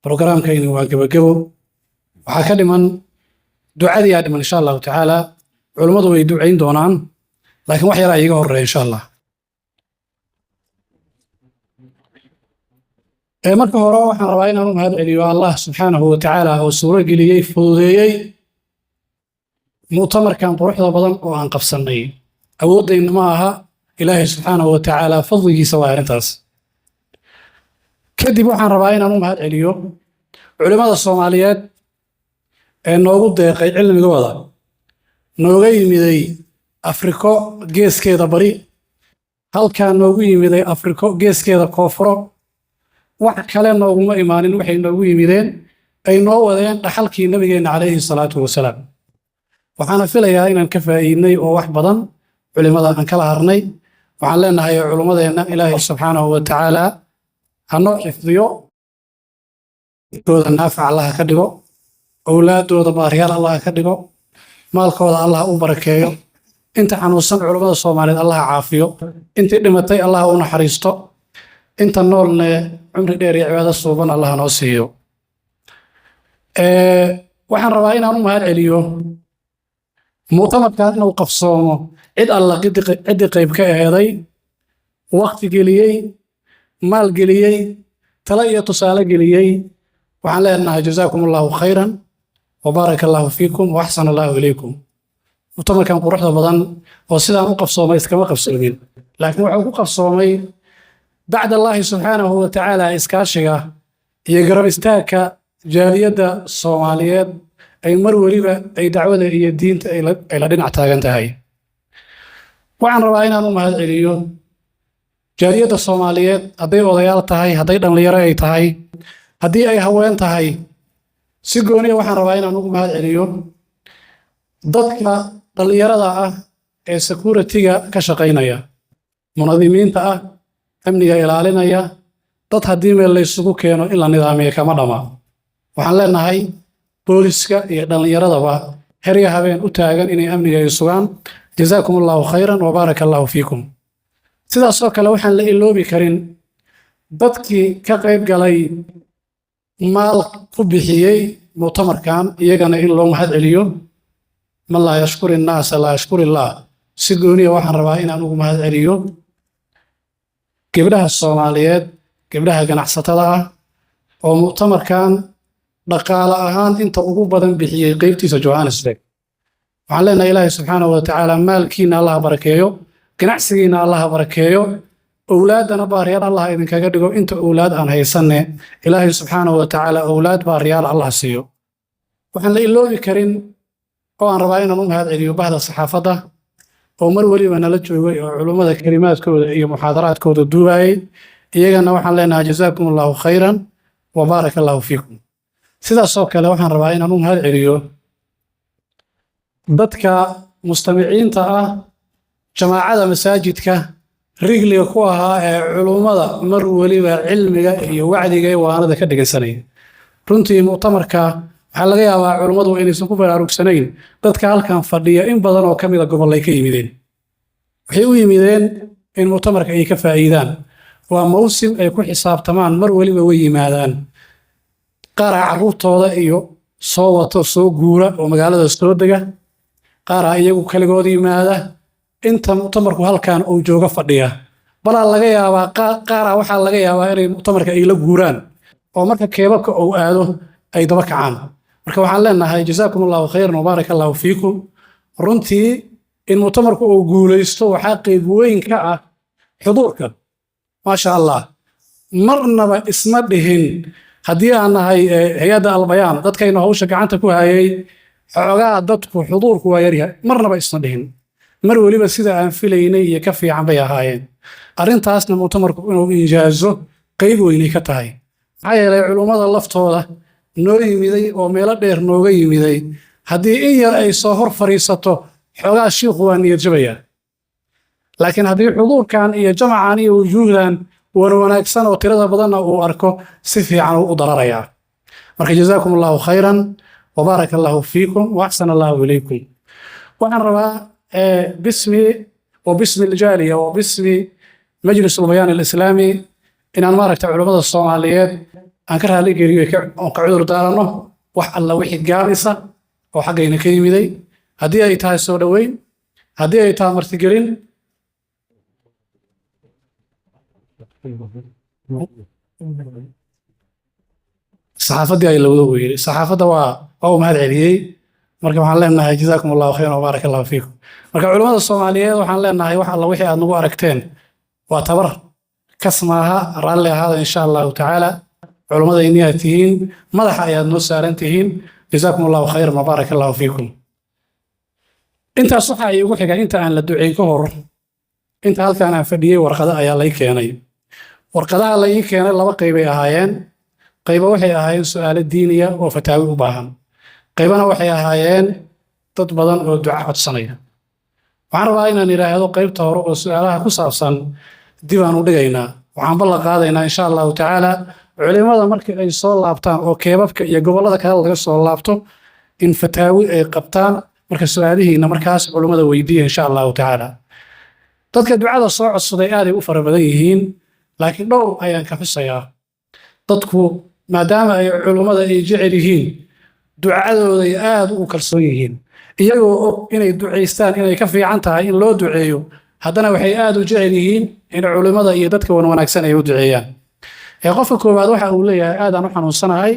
برنامجكيني waa gabagabo waxaa ka dhiman ducadii aad dhiman insha Allah taala culimadu way duceyn doonaan laakiin wax yar ay iga horeeyay insha Allah marka hore waxaan rabaa inaan u mahad celiyo Allah subhanahu wa ta'ala oo suuro geliyay fududeeyay mu'tamarkan quruxda badan oo aan qabsanay awoodayna ma aha Ilaahay subhanahu wa ta'ala fadligiisa waa arintaas kadib waxaan rabaa inaan u mahad celiyo culimada Soomaaliyeed ee noogu deeqay cilmigooda nooga yimiday Afriko geeskeeda bari halka noogu yimiday Afriko geeskeeda koonfuro wax kale nooguma imaanin waxay noogu yimideen ay noo wadeen dhaxalkii nabigeena calayhi salaatu wasalaam waxaana filayaa inaan ka faa'iidnay oo wax badan culimada aan kala harnay waxaan leenahay culimadeena Ilaahay subhanahu wa ta'ala hanoo xifdiyo dooda naafic Allah ka dhigo awlaadooda baariyaal Allah ka dhigo maalkooda Allah u barakeeyo inta xanuunsan culimada Soomaaliyeed Allah caafiyo intii dhimatay Allah u naxariisto inta noolna cumri dheer iyo cibaado suuban Allah noo siiyo waxaan rabaa inaan u mahad celiyo mu'tamarkan inuu qabsoomo cid alla cid qayb ka aheeday waqti geliyay maal geliyay tala iyo tusaale geliyay waxaan leenahay jazaakumullahu khayran wa barakallahu fiikum wa ahsanallahu ilaykum mu'tamarkan quruxda badan oo sidaan u qabsoomay iskama qabsoomin laakiin waxa uu ku qabsoomay بعد الله سبحانه وتعالى إسكاشيغا يقرب استاكا جالية الصوماليات أي مروريبا أي دعوة إلى الدين إلى دين اعتاقنتهاي وعن رواينا نمهد إليو جالية الصوماليات هدي وضيال تهاي هدي دمليرا أي تهاي هدي أي هوين تهاي سيقوني وعن رواينا نمهد إليو ضدك دمليرا أي سكورتيغا كشقينيا منظمين تأه amniga ilaalinaya dad hadii meel la isugu keeno in la nidaamiyo kama dhama waxaan leenahay booliska iyo dhalinyaradaba heriga habeen u taagan inay amniga ay sugaan jazaakumullahu khayran wa barakallahu fiikum sidaas oo kale waxaan la iloobi karin dadkii ka qayb galay maal ku bixiyay mu'tamarkan iyagana in loo mahad celiyo man la yashkuri an-nas la yashkuri Allah si gooniya waxaan rabaa inaan ugu mahad celiyo gabdhaha Soomaaliyeed gabdhaha ganacsatada ah oo mu'tamarkan dhaqaale ahaan inta ugu badan bixiyay qaybtiisa Johannesburg waxaan leenahay Ilaahay subhanahu wa ta'ala maalkiina Allah barakeeyo ganacsigiina Allah barakeeyo awlaadana baariyaal Allah idinkaga dhigo inta awlaad aan haysanne Ilaahay subhanahu wa ta'ala awlaad baariyaal Allah siiyo waxaan la iloobi karin oo aan rabaa inaan u mahad celiyo bahda saxaafadda oo mar waliba nala joogay oo culimada kalimaadkooda iyo muxaadaraadkooda duubayay iyagana waxaan leenahay jazaakumullahu khayran wa barakallahu fiikum sidaas oo kale waxaan rabaa inaan u mahad celiyo dadka mustamiiciinta ah jamaacada masaajidka rigliga ku ahaa ee culimada mar waliba cilmiga iyo wacdiga iyo waanada ka dhigaysanay runtii mu'tamarka waxaa laga yaabaa culimadu inaysan ku baraarugsanayn dadka halkan fadhiya in badan oo kamid ah gobolay ka yimideen waxay u yimideen in mu'tamarka ay ka faa'iidaan waa mawsim ay ku xisaabtamaan mar waliba way yimaadaan qaar carruurtooda iyo soo wato soo guura oo magaalada soo dega qaar iyagu kaligood yimaada inta mu'tamarku halkan uu jooga fadhiya balaa laga yaabaa qaar waxaa laga yaabaa inay mu'tamarka ay la guuraan oo marka keebabka uu aado ay daba kacaan marka waxaan leenahay jazaakumullahu khayran wa barakallahu fiikum runtii in mu'tamarku uu guuleysto waxaa qayb weyn ka ah xuduurka ma sha Allah marnaba isma dhihin haddii aan nahay hay'adda albayaan dadkayna hawsha gacanta ku hayay xogaa dadku xuduurku waa yaryahay marnaba isma dhihin mar waliba sida aan filaynay iyo ka fiican bay ahaayeen arrintaasna mu'tamarku inuu injaazo qayb weynay ka tahay maxaa yeelay culimmada laftooda noo yimiday oo meelo dheer nooga yimiday haddii in yar ay soo hor fariisato xogaa shiikhu waa niyad jabaya laakiin haddii xuduurkan iyo jamacan iyo wujuuhdan wanaagsan oo tirada badanna uu arko si fiican uu u dararayaa marka jazaakumullahu khayran wa barakallahu fiikum wa ahsanallahu ilaykum waxaan rabaa bismi wa bismi aljaaliya wa bismi majlis albayaan alislaami inaan maaragta culimada Soomaaliyeed aan ka raali geliyo oo ka cudur daarano wax alla wixii gaabisa oo xaggayna ka yimiday haddii ay tahay soo dhoweyn haddii ay tahay martigelin saxaafadii ay lawada weeyey saxaafadda waa u mahad celiyey marka waxaan leenahay jazaakum allahu khayran wa baaraka allahu fiikum marka culimmada Soomaaliyeed waxaan leenahay wax alla wixii aad nagu aragteen waa tabar kasmaaha raalli ahaada insha allahu tacaala culimmada inaad tihiin madaxa ayaad noo saaran tihiin jazaakum allahu khayran wa baaraka allahu fiikum intaas waxa ay ugu xiga inta aan la duceyn ka hor inta halkaan aan fadhiyey warqado ayaa lay keenay warqadaha la ii keenay laba qayb ay ahaayeen qaybo waxay ahaayeen su'aalo diiniya oo fataawi u baahan qaybana waxay ahaayeen dad badan oo duca codsanaya waxaan rabaa inaan yiraahdo qaybta hore oo su'aalaha ku saabsan dib aan u dhigaynaa waxaan ballan qaadaynaa insha allahu tacaala culimada markii ay soo laabtaan oo keebabka iyo gobollada kale laga soo laabto in fataawi ay qabtaan marka su'aalihiina markaas culimada weydiiya insha allahu tacaala dadka ducada soo codsaday aad ay u fara badan yihiin laakiin dhowr ayaan ka xusayaa dadku maadaama ay culimada ay jecel yihiin ducadooda ay aad u kalsoon yihiin iyagoo og inay ducaystaan inay ka fiican tahay in loo duceeyo haddana waxay aad u jecel yihiin in culimada iyo dadka wanaagsan ay u duceeyaan qofka koowaad waxa uu leeyahay aadaan u xanuunsanahay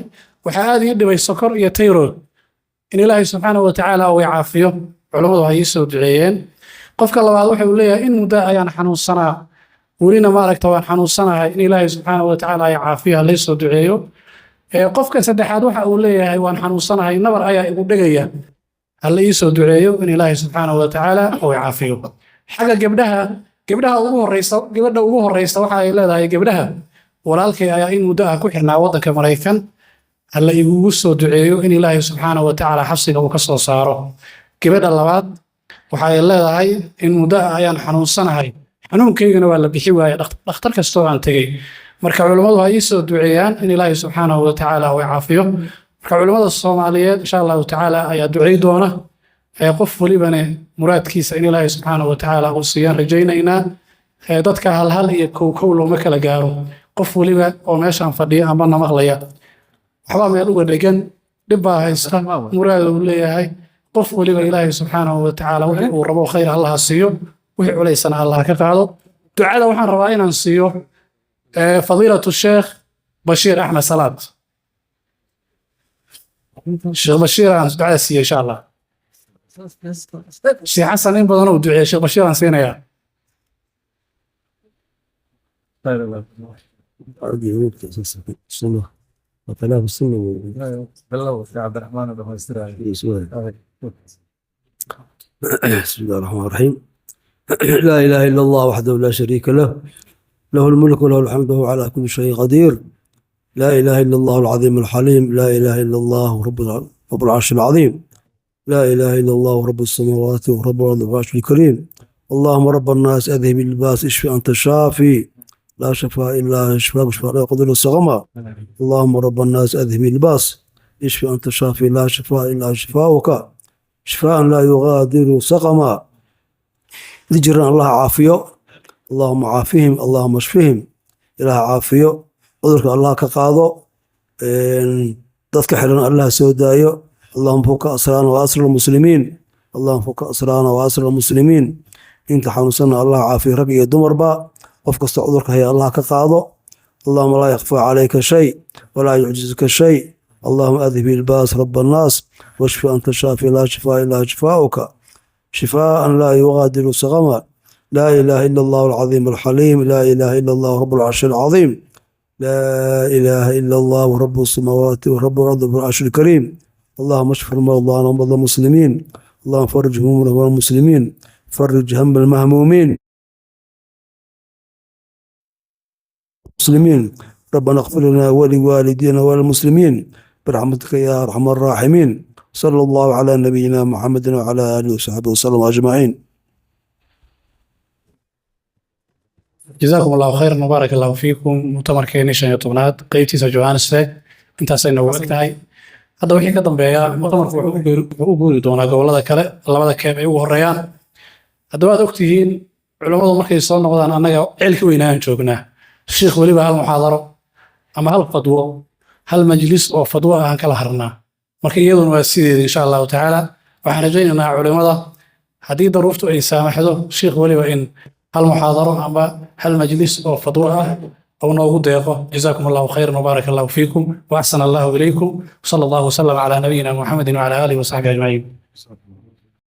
waxaa aad ii dhibay sokor iyo tayrood in ilaahay subxaanahu wa tacaala uu caafiyo culimadu ha ii soo duceeyeen qofka labaad waxa uu leeyahay in muddo ayaan xanuunsanaa welina maaragta waan xanuunsanahay in ilaahay subxaanahu wa tacaala ay caafiyo ha lay soo duceeyo qofka saddexaad waxa uu leeyahay waan xanuunsanahay nabar ayaa igu dhegaya ha la ii soo duceeyo in ilaahay subxaanahu wa tacaala uu caafiyo xagga gabdhaha ugu horeysa waxa ay leedahay gabdhaha walaalkay ayaa in muddo ah ku xirnaa waddanka Maraykan alla igugu soo duceeyo in ilaahay subxaanahu wa tacaala xabsiga uu ka soo saaro gabadha labaad waxa ay leedahay in muddo ah ayaan xanuunsanahay xanuunkaygana waa la bixi waayay dhakhtar kastoo aan tegey marka culimmadu ha ii soo duceeyaan in ilaahay subxaanahu wa tacaala uu caafiyo marka culimmada Soomaaliyeed insha allahu tacaala ayaa ducey doona qof walibana muraadkiisa in ilaahay subxaanahu wa tacaala uu siiyaan rajaynaynaa dadka halhal iyo kow looma kala gaaro qof waliba oo meeshaan fadhiya ama na maqlaya waxbaa meel uga dhegan dhib baa haysta muraad uu leeyahay qof waliba ilaahay subxaanahu wa tacaala wixii uu rabo khayr allah siiyo wixii culaysana allah ka qaado ducada waxaan rabaa inaan siiyo fadiilatu sheekh bashiir axmed salaad sheekh bashiir aan ducada siiyo insha allah sheekh xasan in badan uu duceeyay sheekh bashiir aan siinayaa وثلاث السنة عبد الرحمن بن ميسر بسم الله الرحمن الرحيم لا إله إلا الله وحده لا شريك له له الملك وله الحمد وهو على كل شيء قدير لا إله إلا الله العظيم الحليم لا إله إلا الله رب العرش العظيم لا إله إلا الله رب السماوات ورب الأرض والعرش الكريم اللهم رب الناس أذهب الباس اشفي أنت الشافي لا شفاء إلا شفاء لا يقدر السقما اللهم رب الناس أذهب الباس اشفي أنت الشافي لا شفاء إلا شفاؤك شفاء لا يغادر سقما ذكر الله عافيه اللهم عافهم اللهم اشفهم إله عافيه قدرك الله كقاضو تذكر حرنا الله سودايو اللهم فوق أسرانا وأسر المسلمين اللهم فوق أسرانا وأسر المسلمين انت حنوسنا الله عافيه ربي دمر با قف كستا عذرك هي الله كقاضو اللهم لا يخفى عليك شيء ولا يعجزك شيء اللهم أذهب الباس رب الناس واشفي أنت الشافي لا شفاء إلا شفاؤك شفاء لا يغادر سقما لا إله إلا الله العظيم الحليم لا إله إلا الله رب العرش العظيم لا إله إلا الله رب السماوات ورب الأرض والعرش الكريم اللهم اشف مرضانا ومرضى المسلمين اللهم فرج همومنا والمسلمين فرج هم المهمومين المسلمين ربنا اغفر لنا ولوالدينا وللمسلمين برحمتك يا أرحم الراحمين صلى الله على نبينا محمد وعلى آله وصحبه وسلم أجمعين جزاكم الله خيرا وبارك الله فيكم مؤتمركeenii 15 qaybtiisa Johannesburg intaasay nagu egtahay hadda wixii ka dambeeya mu'tamarku wuxuu u guuri doonaa gobolada kale labada keeb ay ugu horeeyaan hadda waad ogtihiin culimadu markay soo noqdaan annaga ceelka weynaan joognaa sheekh waliba hal muxaadaro ama hal fadwo hal majlis oo fadwo ah aan kala harnaa marka iyaduna waa sideeda insha allahu tacaala waxaan rajaynaynaa culimada haddii daruuftu ay saamaxdo sheekh weliba in hal muxaadaro ama hal majlis oo fadwo ah أو نوغو ديقو جزاكم الله خيرا وبارك الله فيكم وأحسن الله إليكم صلى الله وسلم على نبينا محمد وعلى آله وصحبه أجمعين